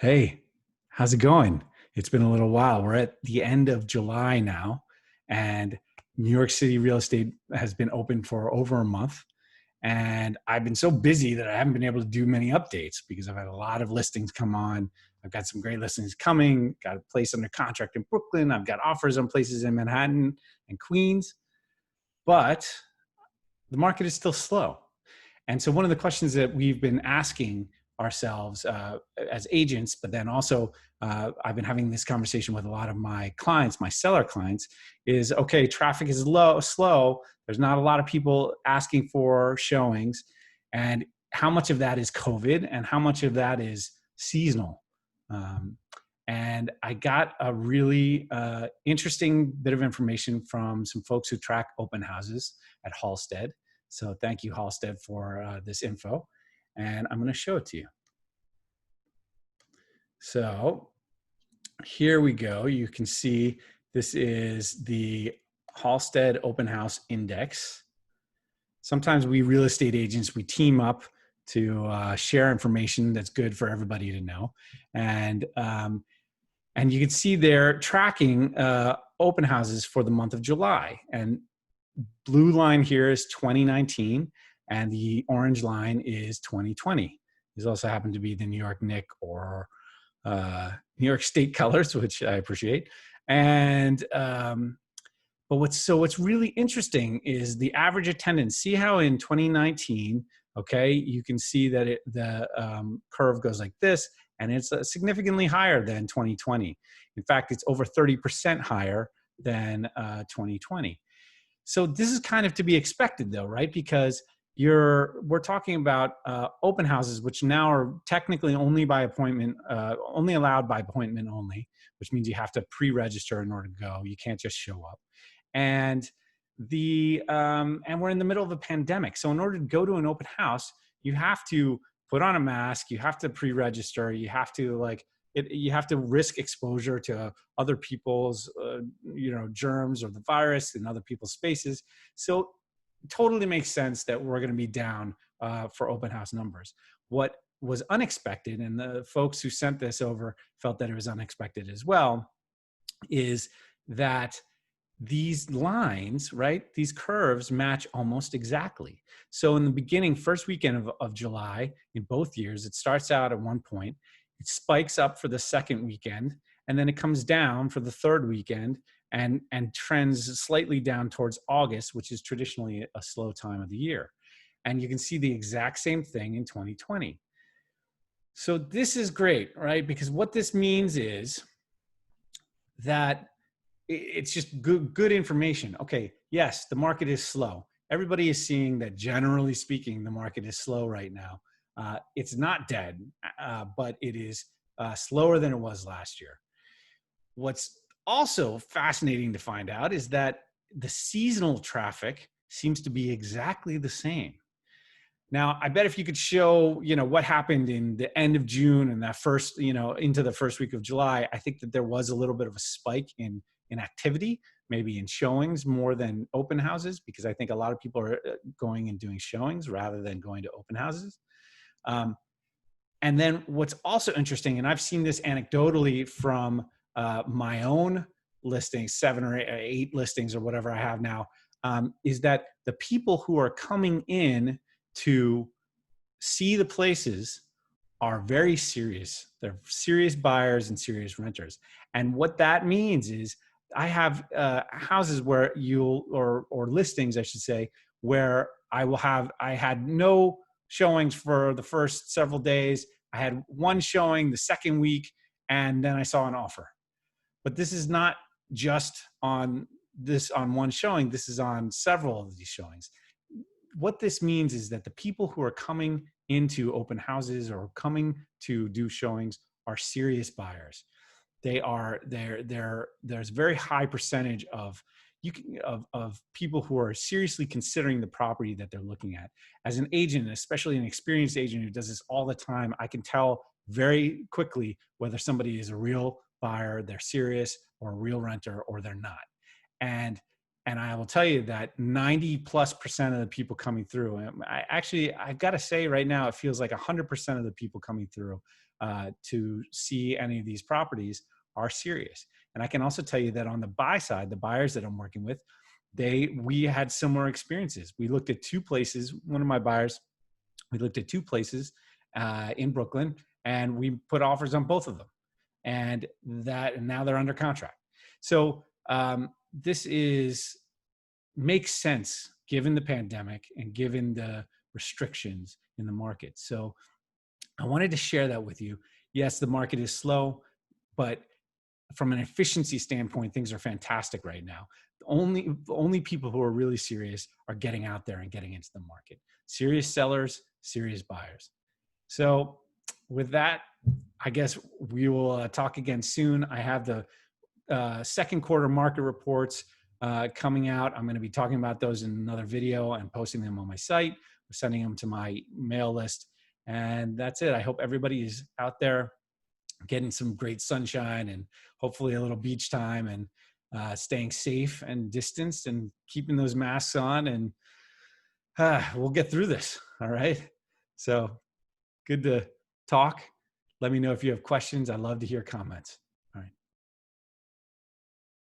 Hey, how's it going? It's been a little while. We're at the end of July now, and New York City real estate has been open for over a month. And I've been so busy that I haven't been able to do many updates because I've had a lot of listings come on. I've got some great listings coming, got a place under contract in Brooklyn. I've got offers on places in Manhattan and Queens, but the market is still slow. And so one of the questions that we've been asking ourselves as agents, but then also I've been having this conversation with a lot of my clients, my seller clients, is okay, traffic is slow. There's not a lot of people asking for showings. And how much of that is COVID and how much of that is seasonal? Um, and I got a really interesting bit of information from some folks who track open houses at Halstead. So thank you, Halstead, for this info. And I'm going to show it to you. So here we go. You can see this is the Halstead Open House Index. Sometimes we real estate agents, we team up to share information that's good for everybody to know. And you can see they're tracking open houses for the month of July. And blue line here is 2019, and the orange line is 2020. These also happen to be the New York Knick or New York State colors, which I appreciate. And but what's really interesting is the average attendance. See how in 2019, okay, you can see that the curve goes like this, and it's significantly higher than 2020. In fact, it's over 30% higher than 2020. So this is kind of to be expected though, right? Because we're talking about open houses, which now are technically only by appointment, only allowed by appointment only, which means you have to pre-register in order to go. You can't just show up. And and we're in the middle of a pandemic. So in order to go to an open house, you have to put on a mask, you have to pre-register, you have to you have to risk exposure to other people's germs or the virus in other people's spaces. So it totally makes sense that we're going to be down for open house numbers. What was unexpected, and the folks who sent this over felt that it was unexpected as well, is that these lines, right, these curves match almost exactly. So in the beginning, first weekend of July, in both years, it starts out at one point, it spikes up for the second weekend, and then it comes down for the third weekend and trends slightly down towards August, which is traditionally a slow time of the year. And you can see the exact same thing in 2020. So this is great, right? Because what this means is that it's just good information. Okay, yes, the market is slow. Everybody is seeing that, generally speaking, the market is slow right now. It's not dead, but it is slower than it was last year. What's also fascinating to find out is that the seasonal traffic seems to be exactly the same. Now, I bet if you could show, what happened in the end of June and that first, into the first week of July, I think that there was a little bit of a spike in activity, maybe in showings more than open houses, because I think a lot of people are going and doing showings rather than going to open houses. And then what's also interesting, and I've seen this anecdotally from my own listings, 7 or 8 listings or whatever I have now, is that the people who are coming in to see the places are very serious. They're serious buyers and serious renters. And what that means is I have houses where or listings, I should say, where I had no showings for the first several days. I had one showing the second week, and then I saw an offer. But this is not just on one showing. This is on several of these showings. What this means is that the people who are coming into open houses or coming to do showings are serious buyers. There's a very high percentage of people who are seriously considering the property that they're looking at. As an agent, especially an experienced agent who does this all the time, I can tell very quickly whether somebody is a real buyer, they're serious, or a real renter, or they're not. And I will tell you that 90+% of the people coming through, I've got to say right now, it feels like 100% of the people coming through to see any of these properties are serious. And I can also tell you that on the buy side, the buyers that I'm working with, we had similar experiences. We looked at two places. One of my buyers, we looked at two places in Brooklyn, and we put offers on both of them, and now they're under contract. So this makes sense given the pandemic and given the restrictions in the market. So I wanted to share that with you. Yes, the market is slow, but from an efficiency standpoint, things are fantastic right now. The only people who are really serious are getting out there and getting into the market. Serious sellers, serious buyers. So with that, I guess we will talk again soon. I have the second quarter market reports coming out. I'm going to be talking about those in another video and posting them on my site. We're sending them to my mail list. And that's it. I hope everybody is out there getting some great sunshine and hopefully a little beach time, and staying safe and distanced and keeping those masks on, and we'll get through this. All right. So good to talk. Let me know if you have questions. I'd love to hear comments.